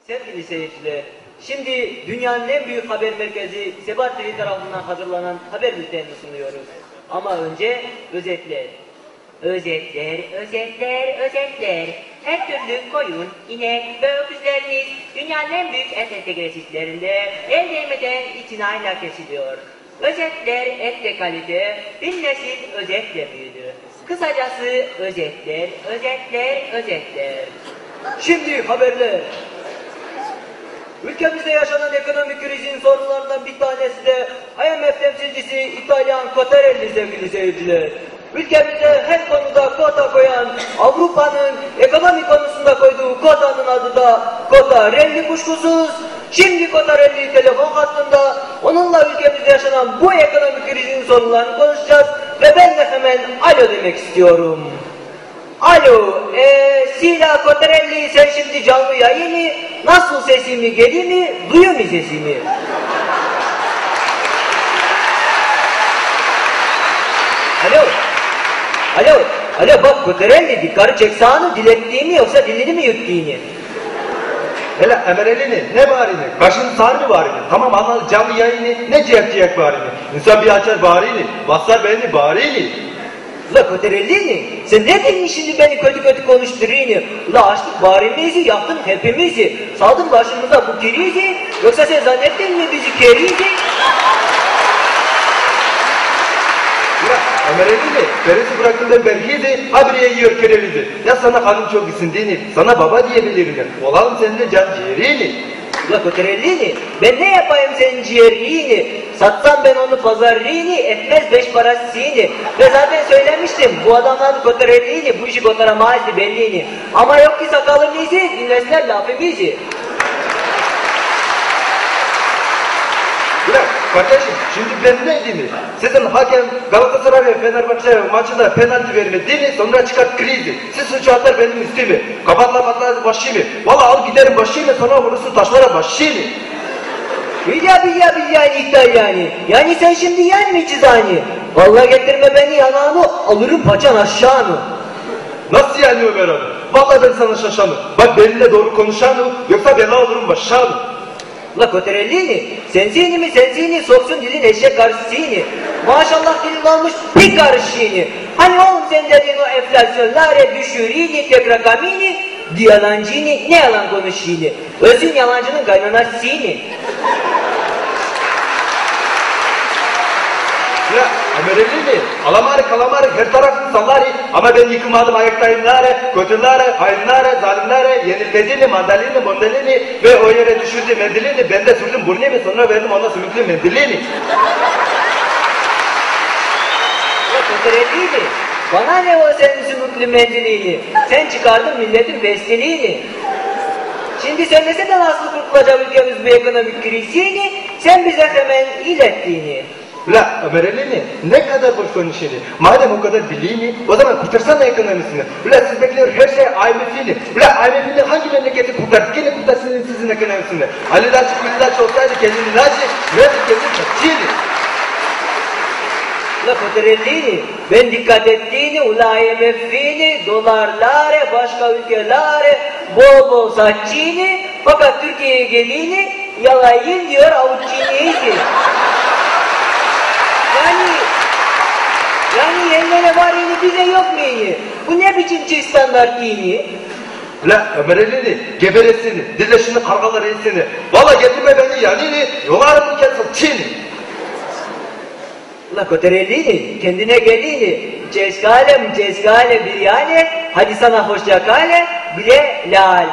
Sevgili seyirciler, şimdi dünyanın en büyük haber merkezi Sebat TV tarafından hazırlanan haber bültenini sunuyoruz. Ama önce özetler. Özetler, özetler, özetler. Her türlü koyun, inek ve öküzleriniz dünyanın en büyük et tesislerinde el değmeden itinayla kesiliyor. Özetler ette kalite, bir nesil özetle büyüdü. Kısacası özetler, özetler, özetler. Şimdi haberler. Ülkemizde yaşanan ekonomik krizin sorunlarından bir tanesi de IMF temsilcisi İtalyan Cottarelli sevgili seyirciler. Ülkemizde her konuda kota koyan Avrupa'nın ekonomi konusunda koyduğu kotanın adı da Cottarelli kuşkusuz. Şimdi Cottarelli telefon hattında onunla ülkemizde yaşanan bu ekonomik krizin sorunlarını konuşacağız ve ben de hemen alo demek istiyorum. Alo, Sila Cottarelli sen şimdi canlı yayını nasıl sesimi geliyor mi, duyuyor mu sesimi? Alo bak Cottarelli dikkat çek sağını dilettiğimi yoksa dilini mi yuttuğunu? Hele emerelini ne bağırını? Kaşın sar mı bağırını? Tamam anladık canlı yayını ne ciyak bağırını? İnsan bir açar bağırını, basar beni bağırını. La Cottarelli sen ne dedin şimdi beni kötü kötü konuşturuyorsun? La açtık bağrımızı, yaktın hepimizi. Saldın başımıza bu krizi, yoksa sen zannettin mi bizi kerizi? Ya emerelini, perisi bıraktığında belgiydi, habire yiyor kerevizi. Ya sana kadın çok isindiğini, sana baba diyebilirim. Olalım seninle can ciğerini. La Cottarelli ben ne yapayım senin ciğerini? Satsam ben onu pazarını, etmez 5 parasını. Ve zaten söylemiştim, bu adamlar Cottarelli'ni, bu işi kotaramazdı bellini. Ama yok ki sakalımızı, dinlesinler lafımızı. Bırak kardeşim, şimdi ben ne diyeyim? Sizin hakem Galatasaray ve Fenerbahçe maçında penaltı vermediğini sonra çıkart krizi. Siz suçu atar benim üstüme. Kapatla patla başımı. Valla al giderim başımı sonra vurursun taşlara başımı. Yani. Yani sen şimdi yenmeyeceğiz hani. Vallahi getirme beni yanağını, alırım paçan aşağını. Nasıl yani Ömer abi? Vallahi ben sana şaşanım. Bak benimle doğru konuşanım yoksa bela olurum başağını. La Cottarelli sensini soksun dilin eşek karşısını. Maşallah dilin olmuş bir karışını. Hani oğlum sen dediğin o enflasyonları düşürüyni tek rakamini, yalancını ne yalan konuşuyni. Özün yalancının kaynanasını. Ya emerelini, alamarı kalamarı her tarafını salları ama ben yıkılmadım ayaktayımları, kötüleri, hainleri, zalimleri, yenilmediğini, mandalini ve o yere düşürdü mendilini, ben de sürdüm burnumu sonra verdim ona sümüklü mendilini. Ya Cottarelli, bana ne o senin sümüklü mendilini? Sen çıkardın milletin besteliğini. Şimdi söylesene nasıl kurtulacak ülkemiz bu ekonomik krizini, sen bize hemen ilettiğini. La emerelini, ne kadar boş konuşuyorsun. Madem o kadar bileyim o zaman kurtarsana ekonomisini. Ula siz bekliyor her şey IMF'ini. Ula IMF'ini hangi memleketi kurtardı? Gene kurtarsın sizin ekonomisini. Ali Laçı, Gülü olsaydı kendini Laçı, verdi kendini Laçı'ydı. La Cottarelli, ben dikkat ettiğini, ula IMF'ini, dolarları, başka ülkelere bol bol satçığını, fakat Türkiye'ye gelini yalayın diyor avuççinizi. Yani yenilere var yeni bize yok mu yeni? Bu ne biçim çift standart yeni? La emerelini, geberesini, dilleşini kargalar iyisini. Valla getirme beni yanini, yolarım bu kesin Çin. La Cottarelli, kendine gelini. Cezgale bir yani, hadi sana hoşça kale, bile lal.